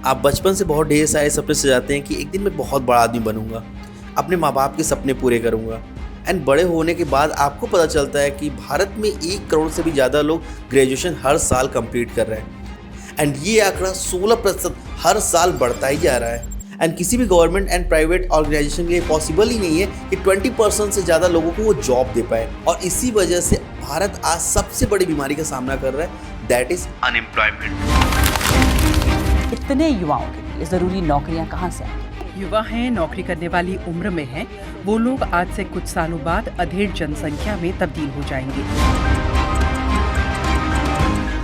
आप बचपन से बहुत ढेर सारे सपने सजाते हैं कि एक दिन मैं बहुत बड़ा आदमी बनूंगा, अपने माँ बाप के सपने पूरे करूंगा। एंड बड़े होने के बाद आपको पता चलता है कि भारत में 1 करोड़ से भी ज़्यादा लोग ग्रेजुएशन हर साल कंप्लीट कर रहे हैं। एंड ये आंकड़ा 16% हर साल बढ़ता ही जा रहा है। एंड किसी भी गवर्नमेंट एंड प्राइवेट ऑर्गेनाइजेशन के लिए पॉसिबल ही नहीं है कि 20% से ज़्यादा लोगों को वो जॉब दे पाए। और इसी वजह से भारत आज सबसे बड़ी बीमारी का सामना कर रहा है, दैट इज़ अनएम्प्लॉयमेंट। इतने युवाओं के लिए जरूरी नौकरियां कहां से आएंगी? युवा हैं, नौकरी करने वाली उम्र में हैं, वो लोग आज से कुछ सालों बाद अधेड़ जनसंख्या में तब्दील हो जाएंगे।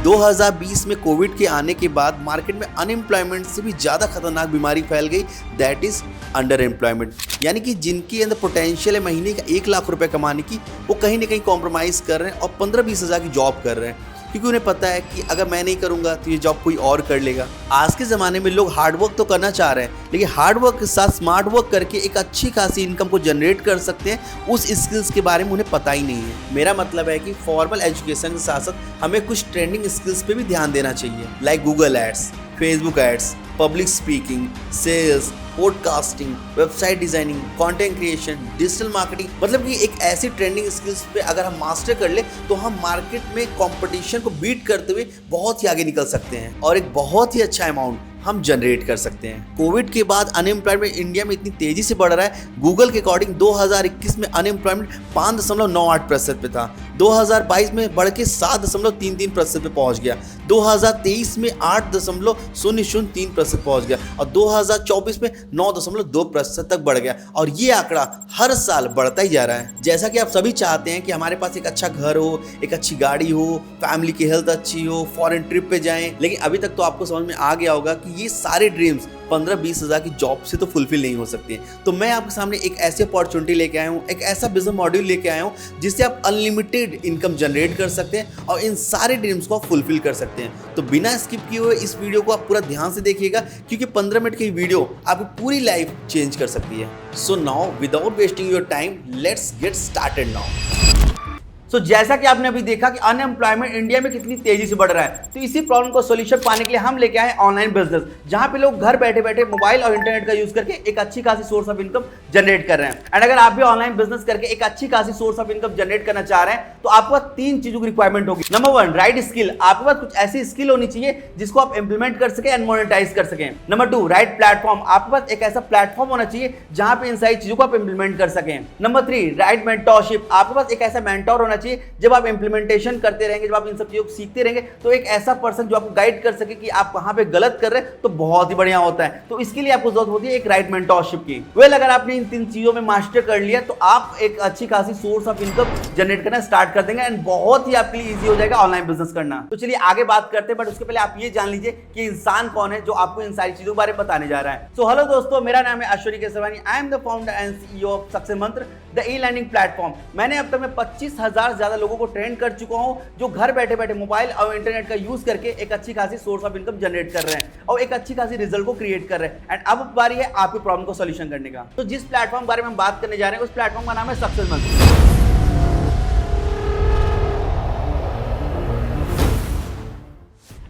2020 में कोविड के आने के बाद मार्केट में अनएम्प्लॉयमेंट से भी ज़्यादा खतरनाक बीमारी फैल गई, दैट इज़ अंडर एम्प्लॉयमेंट। यानी कि जिनके अंदर पोटेंशियल है महीने का 1 लाख रुपए कमाने की, वो कहीं ना कहीं कॉम्प्रोमाइज़ कर रहे हैं और 15-20 हज़ार की जॉब कर रहे हैं, क्योंकि उन्हें पता है कि अगर मैं नहीं करूंगा तो ये जॉब कोई और कर लेगा। आज के ज़माने में लोग हार्डवर्क तो करना चाह रहे हैं, लेकिन हार्डवर्क के साथ स्मार्ट वर्क करके एक अच्छी खासी इनकम को जनरेट कर सकते हैं, उस स्किल्स के बारे में उन्हें पता ही नहीं है। मेरा मतलब है कि फॉर्मल एजुकेशन के साथ साथ हमें कुछ ट्रेंडिंग स्किल्स पे भी ध्यान देना चाहिए, like Google ads, Facebook ads, public speaking, sales, podcasting, website designing, content creation, digital marketing. मतलब कि एक ऐसी ट्रेंडिंग स्किल्स पे अगर हम मास्टर कर ले तो हम मार्केट में कंपटीशन को बीट करते हुए बहुत ही आगे निकल सकते हैं और एक बहुत ही अच्छा अमाउंट हम जनरेट कर सकते हैं। कोविड के बाद अनएम्प्लॉयमेंट इंडिया में इतनी तेजी से बढ़ रहा है। गूगल के अकॉर्डिंग 2021 में अनएम्प्लॉयमेंट 5.98% पे था, 2022 में बढ़ के 7.33% पे पहुंच गया, 2023 में 8.003% पहुंच गया और 2024 में 9.2% तक बढ़ गया। और ये आंकड़ा हर साल बढ़ता ही जा रहा है। जैसा कि आप सभी चाहते हैं कि हमारे पास एक अच्छा घर हो, एक अच्छी गाड़ी हो, फैमिली की हेल्थ अच्छी हो, फॉरेन ट्रिप पे जाएं, लेकिन अभी तक तो आपको समझ में आ गया होगा कि ये सारे ड्रीम्स 15-20 हज़ार की जॉब से तो फुलफिल नहीं हो सकते हैं। तो मैं आपके सामने एक ऐसी अपॉर्चुनिटी लेके आया हूँ, एक ऐसा बिजनेस मॉड्यूल लेके आया हूँ जिससे आप अनलिमिटेड इनकम जनरेट कर सकते हैं और इन सारे ड्रीम्स को आप फुलफिल कर सकते हैं। तो बिना स्किप किए हुए इस वीडियो को आप पूरा ध्यान से देखिएगा, क्योंकि 15 मिनट की वीडियो आपकी पूरी लाइफ चेंज कर सकती है। So now without wasting your time, let's get started now. जैसा कि आपने अभी देखा कि अनएम्प्लॉयमेंट इंडिया में कितनी तेजी से बढ़ रहा है, तो इसी प्रॉब्लम को सोल्यूशन पाने के लिए हम लेके आए ऑनलाइन बिजनेस, जहां पे लोग घर बैठे बैठे मोबाइल और इंटरनेट का यूज करके एक अच्छी खासी सोर्स ऑफ इनकम जनरेट कर रहे हैं। एंड अगर आप भी ऑनलाइन बिजनेस करके एक अच्छी खासी सोर्स ऑफ इनकम जनरेट करना चाह रहे हैं तो आपको 3 चीजों की रिक्वायरमेंट होगी। Number 1, right skill. आपके पास कुछ ऐसी स्किल होनी चाहिए जिसको आप इंप्लीमेंट कर सके एंड मोनेटाइज कर सकें। Number 2, right platform. आपके पास एक ऐसा प्लेटफॉर्म होना चाहिए जहां पे इन सारी चीजों को आप इंप्लीमेंट कर सकें। Number 3, right mentorship. आपके पास एक ऐसा मेंटोर होना चाहिए, जब आप इंप्लीमेंटेशन करते रहेंगे, जब आप इन सब चीजों को सीखते रहेंगे, तो एक ऐसा पर्सन जो आपको गाइड कर सके कि आप कहां पे गलत कर रहे हैं, तो बहुत ही बढ़िया होता है। तो इसके लिए आपको जरूरत होती है एक राइट मेंटोरशिप की। अगर आपने इन 3 चीजों में मास्टर कर लिया तो आप एक अच्छी खासी सोर्स ऑफ इनकम जनरेट करना स्टार्ट कर देंगे एंड बहुत ही आपके लिए इजी हो जाएगा ऑनलाइन बिजनेस करना। तो चलिए आगे बात करते हैं, बट उसके पहले आप ये जान लीजिए कि इंसान कौन है जो आपको इन सारी चीजों के बारे में बताने जा रहा है। हेलो दोस्तों, मेरा नाम है Ashwini Kesarwani. I am the founder and CEO of success मंत्र, द ई-लर्निंग प्लेटफॉर्म। मैंने अब तक में 25,000 ज्यादा लोगों को ट्रेन कर चुका हूं जो घर बैठे बैठे मोबाइल और इंटरनेट का यूज करके एक अच्छी खासी सोर्स ऑफ इनकम जनरेट कर रहे हैं और एक अच्छी खासी रिजल्ट को क्रिएट कर रहे हैं। एंड अब बारी है आपकी प्रॉब्लम को सॉल्यूशन करने का। तो जिस प्लेटफॉर्म के बारे में हम बात करने जा रहे हैं उस प्लेटफॉर्म का नाम है सक्सेस मंत्र।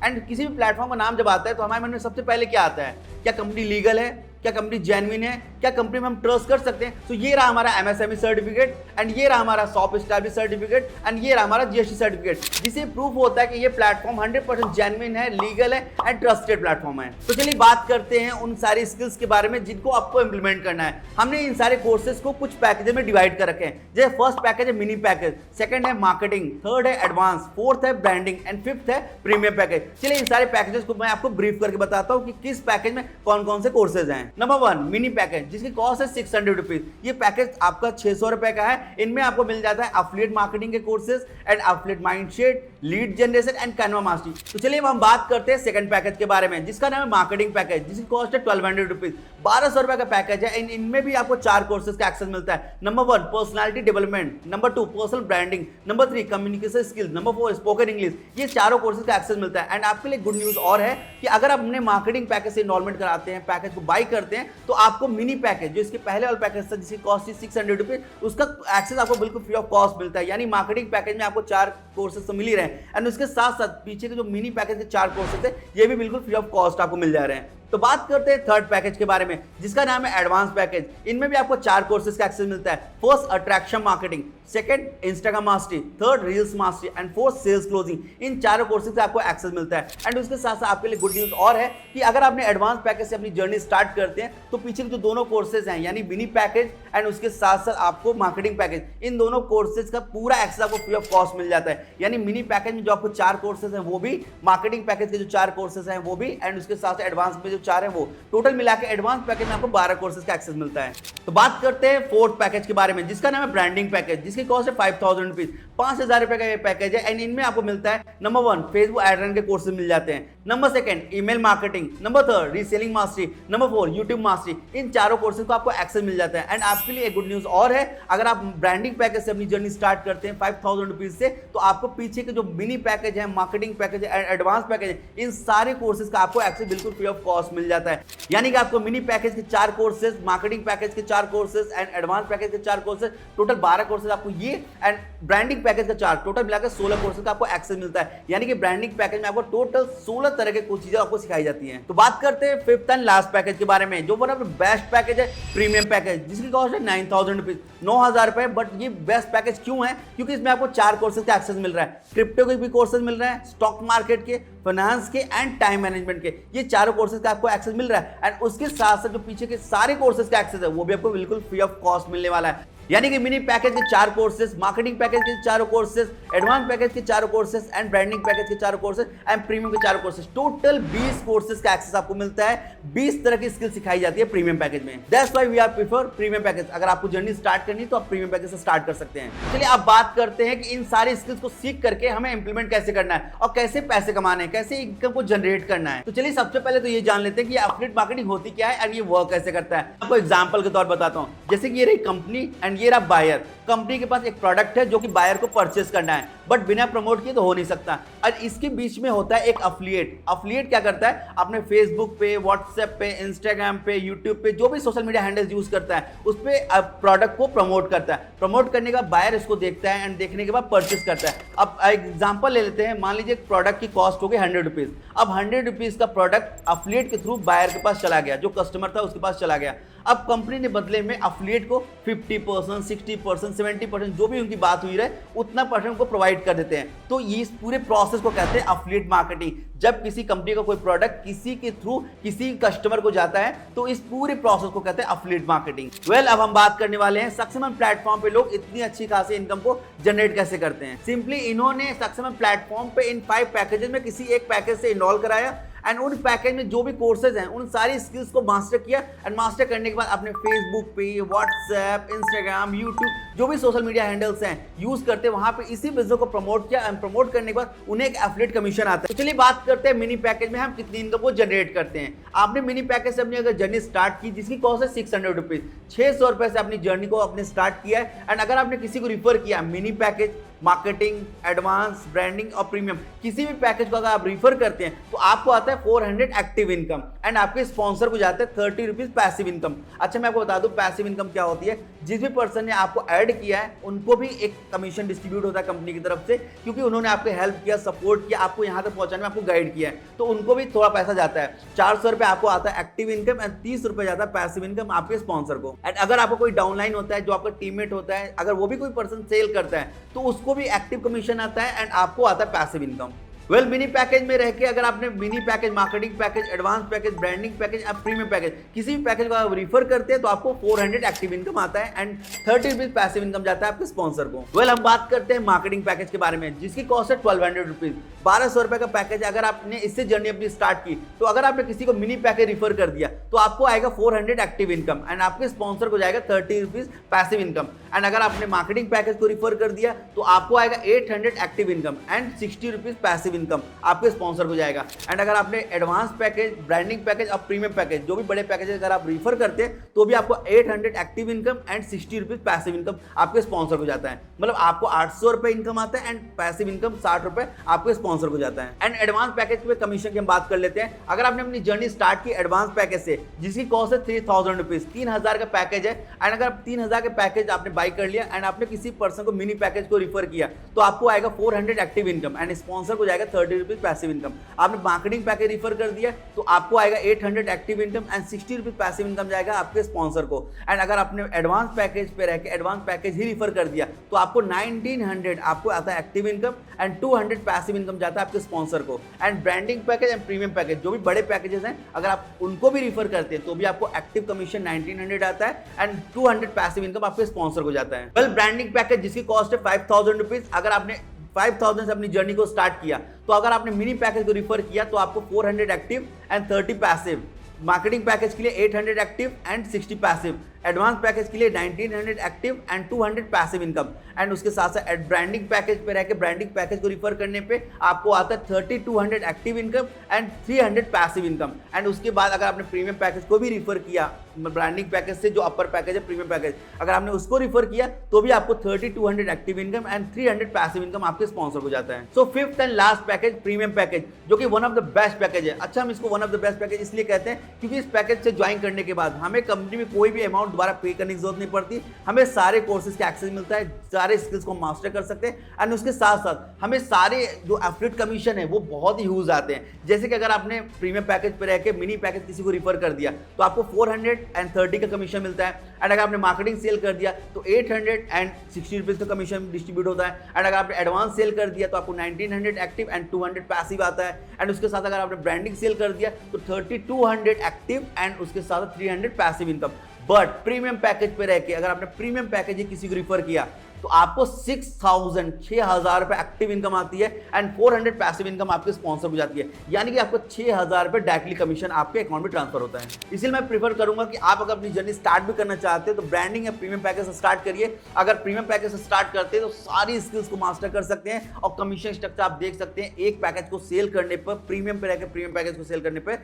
एंड किसी भी प्लेटफॉर्म का नाम जब आता है तो हमारे मन में सबसे पहले क्या आता है? क्या कंपनी लीगल है, क्या कंपनी जेन्युइन है, क्या कंपनी में हम ट्रस्ट कर सकते हैं? तो ये रहा हमारा एमएसएमई सर्टिफिकेट एंड ये रहा हमारा शॉप एस्टैब्लिश सर्टिफिकेट एंड ये रहा हमारा जीएसटी सर्टिफिकेट, जिसे प्रूफ होता है कि ये प्लेटफॉर्म 100% जेन्युइन है, लीगल है एंड ट्रस्टेड प्लेटफॉर्म है। तो चलिए बात करते हैं उन सारी स्किल्स के बारे में जिनको आपको इंप्लीमेंट करना है। हमने इन सारे कोर्सेज को कुछ पैकेज में डिवाइड कर रखे हैं। जैसे फर्स्ट पैकेज है मिनी पैकेज, सेकंड है मार्केटिंग, थर्ड है एडवांस, फोर्थ है ब्रांडिंग एंड फिफ्थ है प्रीमियम पैकेज। चलिए इन सारे पैकेजेस को मैं आपको ब्रीफ करके बताता हूँ कि किस पैकेज में कौन कौन से कोर्सेज हैं। नंबर 1, मिनी पैकेज, जिसकी कॉस्ट है 600 रुपीज। ये पैकेज आपका 600 रुपए का है। इनमें आपको मिल जाता है एफिलिएट मार्केटिंग के courses and affiliate mindset, lead generation and Canva mastery. तो चलिए हम बात करते हैं सेकंड पैकेज के बारे में, जिसका नाम है मार्केटिंग पैकेज, जिसकी कॉस्ट है 1200 रुपीज। 1200 रुपए का पैकेज है। इनमें भी आपको 4 कोर्सेज का एक्सेस मिलता है। Number 1, personality development, number 2, personal branding, number 3, communication skills, number 4, spoken English. ये चारों कोर्सेज का एक्सेस मिलता है। एंड आपके लिए गुड न्यूज और है कि अगर आप अपने मार्केटिंग पैकेज से इनरोलमेंट कराते हैं, पैकेज को बाई करते हैं, तो आपको मिनी पैकेज जो इसके पहले वाला पैकेज था जिसकी कॉस्ट थी 600 रुपीज, उसका एक्सेस आपको बिल्कुल फ्री ऑफ कॉस्ट मिलता है। यानी मार्केटिंग पैकेज में आपको 4 कोर्सेज तो मिल ही रहे हैं एंड उसके साथ साथ पीछे के जो मिनी पैकेज के 4 कोर्सेज थे ये भी बिल्कुल फ्री ऑफ कॉस्ट आपको मिल जा रहे हैं। तो बात करते हैं थर्ड पैकेज के बारे में, जिसका नाम है एडवांस पैकेज। इनमें भी आपको 4 कोर्सेज का एक्सेस मिलता है। First attraction marketing, second Instagram mastery, third reels mastery and fourth sales closing. इन चारों कोर्सेज का आपको एक्सेस मिलता है। एंड उसके साथ साथ आपके लिए गुड न्यूज और है कि अगर आपने एडवांस पैकेज से अपनी जर्नी स्टार्ट करते हैं तो पीछे के जो दोनों कोर्सेज हैं यानी मिनी पैकेज एंड उसके साथ साथ आपको मार्केटिंग पैकेज, इन दोनों कोर्सेज का पूरा एक्सेस आपको फ्री ऑफ कॉस्ट मिल जाता है। यानी मिनी पैकेज में जो आपको 4 कोर्सेज हैं वो भी, मार्केटिंग पैकेज के जो 4 कोर्सेज हैं वो भी, एंड उसके साथ साथ एडवांस में जो 4 हैं वो, टोटल मिला के एडवांस पैकेज में आपको 12 कोर्सेज का एक्सेस मिलता है। तो बात करते हैं फोर्थ पैकेज के बारे में, जिसका नाम है ब्रांडिंग पैकेज, जिसकी कॉस्ट है 5000 रुपीज। 5000 रुपए का ये पैकेज है। एंड इनमें आपको मिलता है नंबर 1 फेसबुक एड रन के कोर्सेज मिल जाते हैं, number 2 email marketing, number 3 reselling mastery, number 4 YouTube mastery. इन चारों कोर्सेज को आपको एक्सेस मिल जाता है। एंड आपके लिए एक गुड न्यूज और है, अगर आप ब्रांडिंग पैकेज से अपनी जर्नी स्टार्ट करते हैं 5000 रुपीज से, तो आपको पीछे के जो मिनी पैकेज है, मार्केटिंग पैकेज है, एडवांस पैकेज है, इन सारे कोर्सेज का आपको एक्सेस बिल्कुल फ्री ऑफ कॉस्ट मिल जाता है। यानी कि आपको मिनी पैकेज के 4 कोर्सेज, मार्केटिंग पैकेज के 4 कोर्सेज एंड एडवांस पैकेज के 4 कोर्सेज, टोटल 12 कोर्सेज आपको ये, एंड ब्रांडिंग पैकेज का 4, टोटल मिलाकर 16 कोर्सेज का आपको एक्सेस मिलता है। यानी कि ब्रांडिंग पैकेज में आपको टोटल 16 तरह के कुछ चीजें आपको सिखाई जाती हैं। तो बात करते हैं फिफ्थ एंड लास्ट पैकेज के बारे में, जो one of the best package है, प्रीमियम पैकेज, जिसकी कॉस्ट है 9000 रुपीज, 9000 रुपए। बट ये बेस्ट पैकेज क्यों है? क्योंकि इसमें आपको 4 कोर्सेज का एक्सेस मिल रहा है। क्रिप्टो के भी कोर्सेज मिल रहे हैं, स्टॉक मार्केट के, फाइनेंस के एंड टाइम मैनेजमेंट के, ये चारों कोर्सेज का आपको एक्सेस मिल रहा है। एंड उसके साथ साथ जो पीछे के सारे कोर्सेज का एक्सेस है वो भी आपको बिल्कुल फ्री ऑफ कॉस्ट मिलने वाला है। यानी कि मिनी पैकेज के 4 कोर्सेज, मार्केटिंग पैकेज के 4 कोर्सेज, एडवांस पैकेज के 4 कोर्सेज एंड ब्रांडिंग पैकेज के 4 कोर्सेज एंड प्रीमियम के 4 कोर्सेज, टोटल 20 कोर्सेज का एक्सेस आपको मिलता है। 20 तरह की स्किल सिखाई जाती है प्रीमियम पैकेज में। That's why we are prefer premium package. अगर आपको जर्नी स्टार्ट करनी तो आप प्रीमियम पैकेज से स्टार्ट कर सकते हैं। चलिए अब बात करते हैं कि इन सारी स्किल्स को सीख करके हमें इंप्लीमेंट कैसे करना है और कैसे पैसे कमाने हैं, कैसे इनकम को जनरेट करना है। तो चलिए सबसे पहले तो ये जान लेते हैं कि एफिलिएट मार्केटिंग होती क्या है और ये वर्क कैसे करता है। आपको एग्जांपल के तौर पर बताता हूं, जैसे कि ये रही कंपनी एंड ये रहा बायर। कंपनी के पास एक प्रोडक्ट है जो कि बायर को परचेस करना है, बट बिना प्रमोट किए तो हो नहीं सकता। और इसके बीच में होता है एक अफिलिएट। अफिलिएट क्या करता है? अपने फेसबुक पे, व्हाट्सएप पे, इंस्टाग्राम पे, यूट्यूब पे, जो भी सोशल मीडिया हैंडल्स यूज करता है उस पे प्रोडक्ट को प्रमोट करता है। प्रमोट करने का बायर इसको देखता है एंड देखने के बाद परचेस करता है। अब एग्जांपल ले लेते हैं, मान लीजिए एक प्रोडक्ट की कॉस्ट हो गई 100 रुपीज। अब 100 रुपीज का प्रोडक्ट अफिलिएट के थ्रू बायर के पास चला गया, जो कस्टमर था उसके पास चला गया। अब कंपनी ने बदले में अफिलिएट को 50%, 60%, 70%, जो भी उनकी बात हुई रहे उतना परसेंट को प्रोवाइड कर देते हैं। तो ये इस पूरे प्रोसेस को कहते हैं अफिलिएट मार्केटिंग। जब किसी कंपनी का कोई प्रोडक्ट किसी के थ्रू किसी कस्टमर को जाता है तो इस पूरे प्रोसेस को कहते हैं अफिलिएट मार्केटिंग। वेल, अब हम बात करने वाले हैं सक्सेसफुल प्लेटफॉर्म पे लोग इतनी अच्छी खासी इनकम को जनरेट कैसे करते हैं। सिंपली इन्होंने सक्सेसफुल प्लेटफॉर्म पे इन 5 पैकेजेस में किसी एक पैकेज से इनरोल कराया एंड उन पैकेज में जो भी कोर्सेज हैं उन सारी स्किल्स को मास्टर किया एंड मास्टर करने के बाद अपने फेसबुक पे, व्हाट्सएप, इंस्टाग्राम, यूट्यूब, जो भी सोशल मीडिया हैंडल्स हैं यूज करते वहां पे इसी बिजनेस को प्रमोट किया एंड प्रमोट करने के बाद उन्हें एक एफिलिएट कमीशन आता है। तो चलिए बात करते हैं मिनी पैकेज में हम कितनी इनकम को जनरेट करते हैं। आपने मिनी पैकेज से अपनी अगर जर्नी स्टार्ट की जिसकी कॉस्ट है 600 रुपीज, 600 रुपए से अपनी जर्नी को अपने स्टार्ट किया है एंड अगर आपने किसी को रिफर किया mini package, marketing, advance, branding और प्रीमियम, किसी भी पैकेज को अगर आप रिफर करते हैं तो आपको आता है 400 एक्टिव इनकम एंड आपके स्पॉन्सर को जाता है 30 रुपीज पैसिव इनकम। अच्छा, मैं आपको बता दूं पैसिव इनकम क्या होती है। जिस भी पर्सन ने आपको ऐड किया है उनको भी एक कमीशन डिस्ट्रीब्यूट होता है कंपनी की तरफ से, क्योंकि उन्होंने आपको हेल्प किया, सपोर्ट किया, आपको यहाँ तक पहुंचाने में आपको गाइड किया है, तो उनको भी थोड़ा पैसा जाता है। 400 रुपए आपको आता है एक्टिव इनकम एंड 30 रुपए जाता है पैसिव इनकम आपके स्पॉन्सर को। एंड अगर आपको कोई डाउनलाइन होता है जो आपका टीममेट होता है, अगर वो भी कोई पर्सन सेल करता है तो उसको भी एक्टिव कमीशन आता है एंड आपको आता है passive income. Well, mini package में रह के अगर आपने mini package, marketing package, advance package, branding package, अब प्रीमियम पैकेज, किसी भी पैकेज को आप रिफर करते हैं तो आपको 400 एक्टिव इनकम आता है एंड 30 रुपीज पैसिव इनकम जाता है आपके स्पॉन्सर को। वेल, हम बात करते हैं मार्केटिंग पैकेज के बारे में, जिसकी कॉस्ट है 1200 रुपीज। 1200 रुपए का पैकेज। अगर आपने इससे जर्नी अपनी स्टार्ट की तो अगर आपने किसी को मिनी पैकेज रिफर कर दिया तो आपको आएगा 400 एक्टिव इनकम एंड आपके स्पॉन्सर को जाएगा 30 रुपीज पैसिव इनकम। एंड अगर आपने मार्केटिंग पैकेज को रिफर कर दिया तो आपको आएगा 800 active income and 60 rupees passive income आपके स्पॉन्सर को जाएगा। एंड अगर आपने एडवांस पैकेज, ब्रांडिंग पैकेज और प्रीमियम पैकेज, जो भी बड़े पैकेज अगर आप रिफर करते हैं तो भी आपको 800 active income and 60 rupees passive income आपके स्पॉन्सर को जाता है। मतलब आपको 800 रुपए इनकम आता है एंड पैसिव इनकम 60 रुपए आपके स्पॉन्सर को जाता है। एंड एडवांस पैकेज पे कमीशन की हम बात कर लेते हैं। अगर आपने अपनी जर्नी स्टार्ट की एडवांस पैकेज से, जिसकी कॉस्ट है 3000 रुपीज, 3000 का पैकेज है एंड अगर 3000 के पैकेज आपने बाई कर लिया एंड आपने किसी पर्सन को मिनी पैकेज को रिफर किया तो आपको आएगा 400 एक्टिव इनकम एंड स्पॉन्सर को जाएगा ₹30 पैसिव इनकम। आपने मार्केटिंग पैकेज रिफर कर दिया तो आपको आएगा 800 active income and ₹60 passive income जाएगा आपके स्पॉन्सर को। एंड अगर आपने एडवांस पैकेज पे रह के एडवांस पैकेज ही रिफर कर दिया तो आपको 1900 आपको आता है active income and 200 passive income जाता है आपके स्पॉन्सर को। And branding package and premium package जो भी बड़े पैकेजेस हैं अगर आप उनको भी रिफर करते हैं तो भी आपको एक्टिव कमीशन 1900 आता है एंड 200 पैसिव इनकम आपके स्पॉन्सर को जाता है। वेल ब्रांडिंग पैकेज जिसकी कॉस्ट है ₹5000, अगर आपने 5000 से अपनी जर्नी को स्टार्ट किया तो अगर आपने मिनी पैकेज को रिफर किया तो आपको 400 active and 30 passive. Marketing package के लिए 800 active and 60 passive. Advance package के लिए 1900 active and 200 passive income. And उसके साथ साथ ब्रांडिंग पैकेज पे रह के ब्रांडिंग पैकेज को रिफर करने पे आपको आता है 3200 active income and 300 passive income. And उसके बाद अगर आपने प्रीमियम पैकेज को भी रिफर किया ब्रांडिंग पैकेज से, जो अपर पैकेज है प्रीमियम पैकेज, अगर आपने उसको रिफर किया तो भी आपको 3200 active income and 300 passive income आपके स्पॉन्सर को जाता है। So fifth and last package premium package, जो कि one of the best package है। अच्छा, हम इसको one of the best package इसलिए कहते हैं क्योंकि इस पैकेज से ज्वाइन करने के बाद हमें कंपनी में कोई भी अमाउंट दोबारा पे करने की जरूरत नहीं पड़ती। हमें सारे कोर्सेज का एक्सेस मिलता है, सारे स्किल्स को मास्टर कर सकते हैं एंड उसके साथ साथ हमें सारे जो एफिलिएट कमीशन है वो बहुत ही यूज आते हैं। जैसे कि अगर आपने प्रीमियम पैकेज पे रह के मिनी पैकेज किसी को रिफर कर दिया तो आपको 430 का कमीशन मिलता है। एंड अगर आपने मार्केटिंग सेल कर दिया तो 860 रुपीज का कमीशन डिस्ट्रीब्यूट होता है। एंड अगर आपने एडवांस सेल कर दिया तो आपको 1900 एक्टिव एंड 200 पैसिव आता है। एंड उसके साथ अगर आपने ब्रांडिंग सेल कर दिया तो 3200 एक्टिव एंड उसके साथ 300 passive income. But premium package पे रह के अगर आपने प्रीमियम पैकेज ही किसी को रिफर किया तो आपको 6000 रुपए एक्टिव इनकम आती है एंड 400 पैसिव इनकम आपके स्पॉन्सर को जाती है। यानी कि आपको 6000 रुपए डायरेक्टली कमीशन आपके अकाउंट में ट्रांसफर होता है। इसलिए मैं प्रीफर करूंगा कि आप अगर अपनी जर्नी स्टार्ट भी करना चाहते हैं तो ब्रांडिंग या प्रीमियम पैकेज से स्टार्ट करिए। अगर प्रीमियम पैकेज से स्टार्ट करते हैं तो सारी स्किल्स को मास्टर कर सकते हैं और कमीशन स्ट्रक्चर आप देख सकते हैं। एक पैकेज को सेल करने पर प्रीमियम पे रहकर प्रीमियम पैकेज को सेल करने पर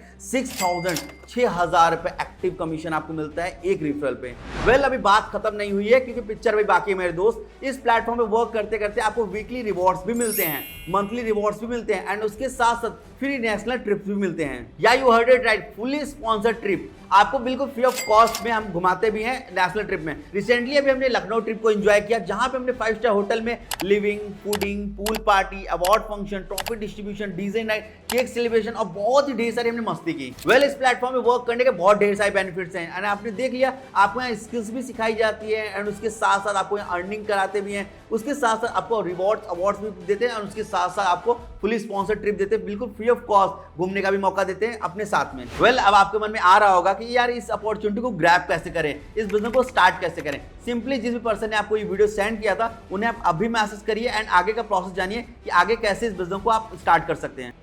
6000 रुपए एक्टिव कमीशन आपको मिलता है एक रिफरल पे। वेल अभी बात खत्म नहीं हुई है क्योंकि पिक्चर भी बाकी है मेरे दोस्त। इस प्लेटफॉर्म पे वर्क करते करते आपको वीकली रिवॉर्ड्स भी मिलते हैं, मंथली रिवॉर्ड्स भी मिलते हैं एंड उसके साथ साथ फ्री नेशनल ट्रिप्स भी मिलते हैं। या you heard it right, fully sponsored trip आपको बिल्कुल फ्री ऑफ कॉस्ट में हम घुमाते भी हैं नेशनल ट्रिप में। रिसेंटली अभी हमने लखनऊ ट्रिप को एंजॉय किया जहां पे हमने 5 स्टार होटल में living, fooding, pool party, award function, trophy distribution, DJ night, cake celebration और बहुत ही ढेर सारी हमने मस्ती की। वेल इस प्लेटफॉर्म में वर्क करने के बहुत ढेर सारे बेनिफिट्स हैं एंड आपने देख लिया आपको यहाँ स्किल्स भी सिखाई जाती है एंड उसके साथ साथ आपको यहाँ अर्निंग कराते भी हैं। उसके साथ साथ आपको रिवॉर्ड्स अवार्ड्स भी देते हैं और उसके साथ साथ आपको फुली स्पॉन्सर्ड ट्रिप देते हैं, बिल्कुल फ्री ऑफ कॉस्ट घूमने का भी मौका देते हैं अपने साथ में। वेल अब आपके मन में आ रहा होगा कि यार इस अपॉर्चुनिटी को ग्रैब कैसे करें, इस बिजनेस को स्टार्ट कैसे करें। सिंपली जिस भी पर्सन ने आपको ये वीडियो सेंड किया था उन्हें आप अभी मैसेज करिए एंड आगे का प्रोसेस जानिए कि आगे कैसे इस बिजनेस को आप स्टार्ट कर सकते हैं।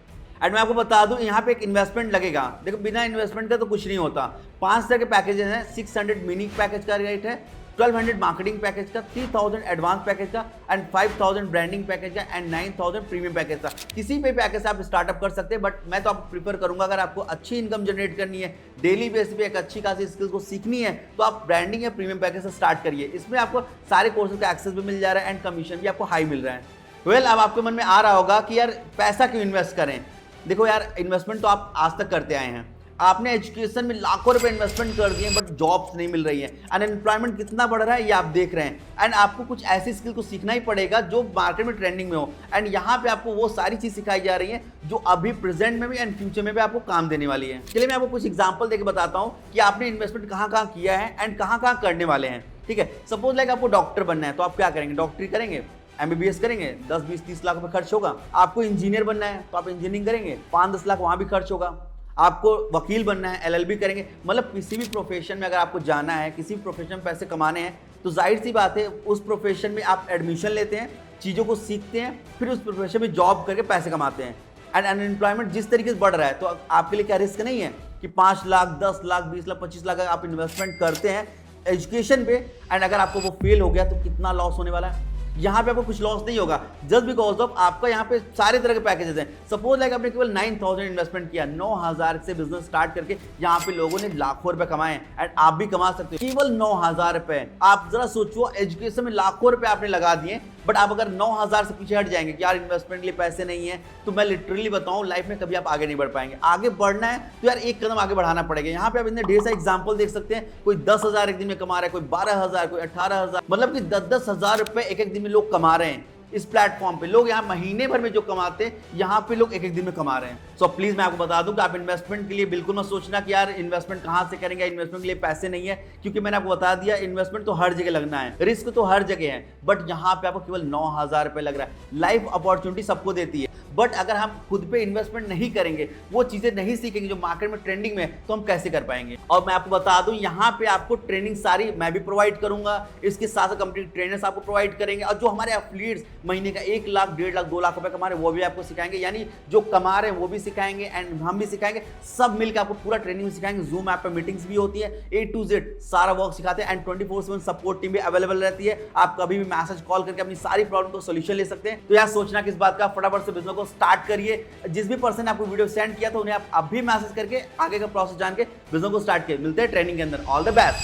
एंड मैं आपको बता दूं यहाँ पे एक इन्वेस्टमेंट लगेगा। देखो बिना इन्वेस्टमेंट का तो कुछ नहीं होता। 5 तरह के पैकेजेस हैं। 600 मिनी पैकेज का रेट है, 1200 मार्केटिंग पैकेज का, 3000 एडवांस पैकेज का एंड 5000 ब्रांडिंग पैकेज का एंड 9000 प्रीमियम पैकेज का। किसी भी पैकेज से आप स्टार्टअप कर सकते हैं बट मैं तो आपको प्रीफर करूंगा अगर आपको अच्छी इनकम जनरेट करनी है, डेली बेसिस पे एक अच्छी खासी स्किल्स को सीखनी है तो आप ब्रांडिंग या प्रीमियम पैकेज से स्टार्ट करिए। इसमें आपको सारे कोर्सेज का एक्सेस भी मिल जा रहा है एंड कमीशन भी आपको हाई मिल रहा है। वेल अब आपके मन में आ रहा होगा कि यार पैसा क्यों इन्वेस्ट करें। देखो यार इन्वेस्टमेंट तो आप आज तक करते आए हैं। आपने एजुकेशन में लाखों रुपए इन्वेस्टमेंट कर दिए बट जॉब्स नहीं मिल रही है, अनएम्प्लॉयमेंट कितना बढ़ रहा है ये आप देख रहे हैं एंड आपको कुछ ऐसी स्किल को सीखना ही पड़ेगा जो मार्केट में ट्रेंडिंग में हो एंड यहाँ पे आपको वो सारी चीज सिखाई जा रही है जो अभी प्रेजेंट में भी एंड फ्यूचर में भी आपको काम देने वाली है। चलिए मैं आपको कुछ एग्जाम्पल देकर बताता हूँ कि आपने इन्वेस्टमेंट कहाँ कहाँ किया है एंड कहाँ कहाँ करने वाले हैं। ठीक है, सपोज लाइक आपको डॉक्टर बनना है तो आप क्या करेंगे, डॉक्टरी करेंगे, MBBS करेंगे, 10, 20, 30 लाख रुपए खर्च होगा। आपको इंजीनियर बनना है तो आप इंजीनियरिंग करेंगे, 5-10 लाख वहां भी खर्च होगा। आपको वकील बनना है, LLB करेंगे। मतलब किसी भी प्रोफेशन में अगर आपको जाना है, किसी भी प्रोफेशन में पैसे कमाने हैं तो जाहिर सी बात है उस प्रोफेशन में आप एडमिशन लेते हैं, चीज़ों को सीखते हैं, फिर उस प्रोफेशन में जॉब करके पैसे कमाते हैं। एंड अनएम्प्लॉयमेंट जिस तरीके से बढ़ रहा है तो आपके लिए क्या रिस्क नहीं है कि 5 लाख, 10 लाख, 20 लाख, 25 लाख आप इन्वेस्टमेंट करते हैं एजुकेशन पे एंड अगर आपको वो फेल हो गया तो कितना लॉस होने वाला है। यहाँ पे आपको कुछ लॉस नहीं होगा जस्ट बिकॉज ऑफ आपका यहाँ पे सारे तरह के पैकेजेस हैं। सपोज लाइक आपने केवल 9000 इन्वेस्टमेंट किया, 9000 से बिजनेस स्टार्ट करके यहाँ पे लोगों ने लाखों रुपए कमाए एंड आप भी कमा सकते हो केवल 9000 रुपए। आप जरा सोचो एजुकेशन में लाखों रुपए आपने लगा दिए बट आप अगर 9000 से पीछे हट जाएंगे कि यार इन्वेस्टमेंट के लिए पैसे नहीं है तो मैं लिटरली बताऊं लाइफ में कभी आप आगे नहीं बढ़ पाएंगे। आगे बढ़ना है तो यार एक कदम आगे बढ़ाना पड़ेगा। यहाँ पे आप इतने ढेर सारे एग्जांपल देख सकते हैं। कोई 10,000 एक दिन में कमा रहा है, कोई 12,000, कोई 18,000, मतलब कि 10-10 हजार रुपए एक दिन में लोग कमा रहे हैं। इस प्लेटफॉर्म पे लोग यहाँ महीने भर में जो कमाते हैं यहाँ पे लोग एक एक दिन में कमा रहे हैं। सो प्लीज मैं आपको बता दूं कि आप इन्वेस्टमेंट के लिए बिल्कुल मत सोचना कि यार इन्वेस्टमेंट कहां से करेंगे, इन्वेस्टमेंट के लिए पैसे नहीं है, क्योंकि मैंने आपको बता दिया इन्वेस्टमेंट तो हर जगह लगना है, रिस्क तो हर जगह है, बट यहाँ पे आपको केवल 9,000 रुपए लग रहा है। लाइफ अपॉर्चुनिटी सबको देती है, बट अगर हम खुद पे इन्वेस्टमेंट नहीं करेंगे, वो चीजें नहीं सीखेंगे जो मार्केट में ट्रेंडिंग में, तो हम कैसे कर पाएंगे। और मैं आपको बता दूं यहाँ पे आपको ट्रेनिंग सारी मैं भी प्रोवाइड करूंगा, इसके साथ साथ कंपनी ट्रेनर्स आपको प्रोवाइड करेंगे, और जो हमारे एफिलिएट्स महीने का 1 लाख, 1.5 लाख, 2 लाख रुपए कमा रहे हैं वो भी आपको सिखाएंगे, यानी जो कमा रहे हैं वो भी सिखाएंगे एंड हम भी सिखाएंगे, सब मिलकर आपको पूरा ट्रेनिंग में सिखाएंगे। जूम ऐप पे मीटिंग्स भी होती है, A to Z सारा वर्क सिखाते हैं एंड 24/7 सपोर्ट टीम भी अवेलेबल रहती है। आप कभी भी मैसेज कॉल करके अपनी सारी प्रॉब्लम को सोल्यूशन ले सकते हैं। तो यार सोचना किस बात का, फटाफट से बिजनेस को स्टार्ट करिए। जिस भी पर्सन ने आपको वीडियो सेंड किया तो उन्हें आप अभी मैसेज करके आगे का प्रोसेस जान के बिजनेस को स्टार्ट किए। मिलते हैं ट्रेनिंग के अंदर। All the best.